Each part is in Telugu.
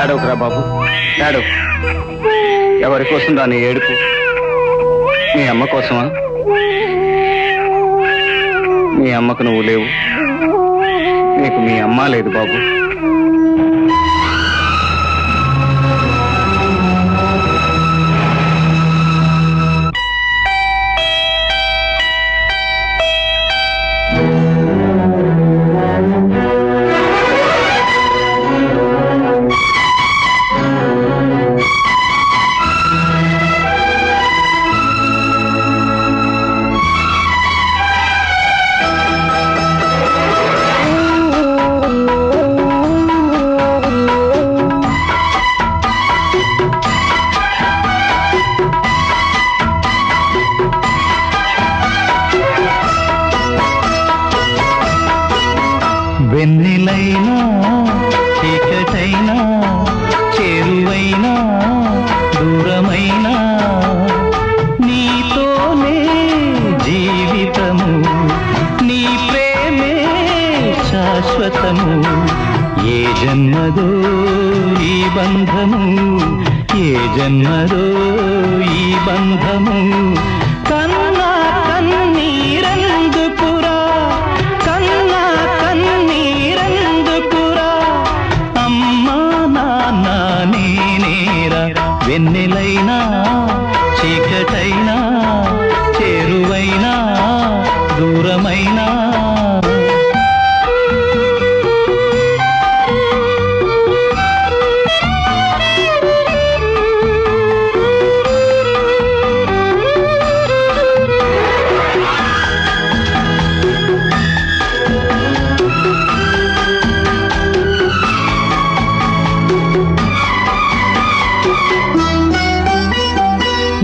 ఏడవకురా బాబు, ఏడవ. ఎవరి కోసం దాని ఏడుపు? మీ అమ్మ కోసమా? మీ అమ్మకు నువ్వు లేవు, నీకు మీ అమ్మ లేదు బాబు. వెన్నెలైనా చీకటైనా చేరువైనా దూరమైనా నీతోనే జీవితము, నీ ప్రేమే శాశ్వతము. ఏ జన్మదో ఈ బంధము, ఏ జన్మదో ఈ బంధము. కన్నా కన్నీరెందుకురా, కన్నా కన్నీరెందుకురా, అమ్మా నాన్న నేనేరా. వెన్నెలైనా చీకటైనా చేరువైనా దూరమైనా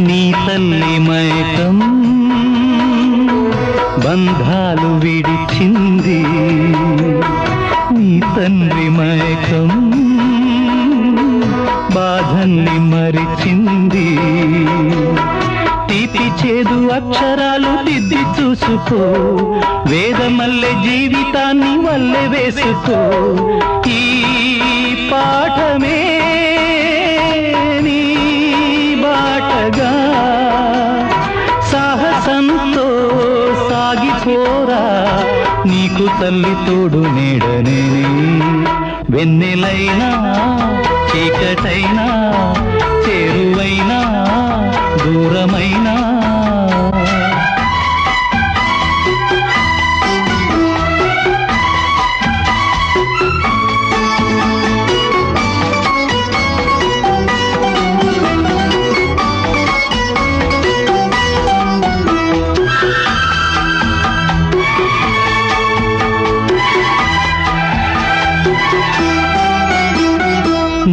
నీ తల్లి మైకం బంధాలు విడిచింది, నీ తండ్రి మైకం బాధల్ని మరిచింది. తీపి చేదు అక్షరాలు దిద్ది చూసుకో, వేదమల్లె జీవితాన్ని వల్లె వేసుకో. ఈ పాఠమే నీ బాటగా సాహసంతో సాగిపోరా, నీకు తల్లి తోడు నీడనే. వెన్నెలైనా చీకటైనా చేరువైనా దూరమైనా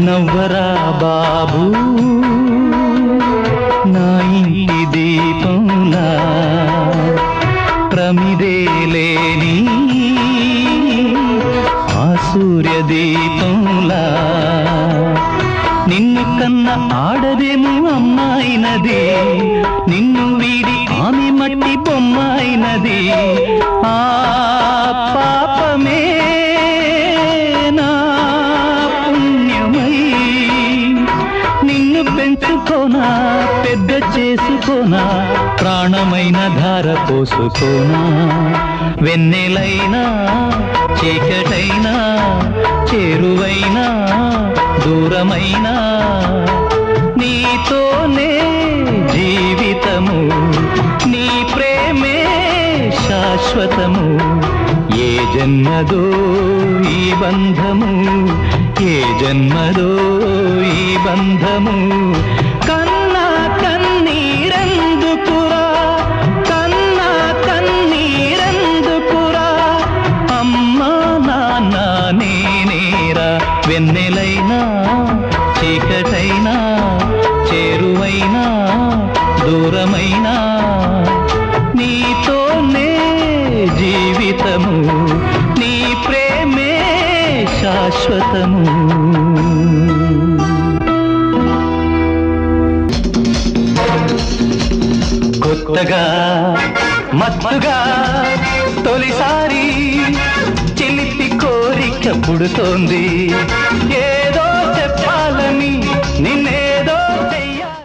నవ్వరా బాబు నా ఇంటి దీపంలా, ప్రమిదేలేని ఆ సూర్య దీపంలా. నిన్ను కన్న ఆడదేమో అమ్మాయినది, నిన్ను వీడి ఆమె మట్టి బొమ్మాయినది. ఆ పాపమే నా పుణ్యమై నిన్ను పెంచుకోనా, పెద్ద చేసుకోనా, ప్రాణమైన ధార పోసుకోనా. వెన్నెలైనా చీకటైనా చేరువైనా దూరమైనా నీతోనే జీవితము, నీ ప్రేమే శాశ్వతము. ఏ జన్మదో ఈ బంధము, ఏ జన్మదో ఈ బంధము. కన్నా కన్నీరెందుకురా, కన్నా కన్నీరెందుకురా, అమ్మా నాన్న నేనేరా. వెన్నెలైనా చీకటైనా చేరువైనా దూరమైనా నీతోనే జీవితము, నీ ప్రేమే శాశ్వతము. కొత్తగా మత్తుగా తొలిసారి చిలిపి కోరిక పుడుతోంది. ఏ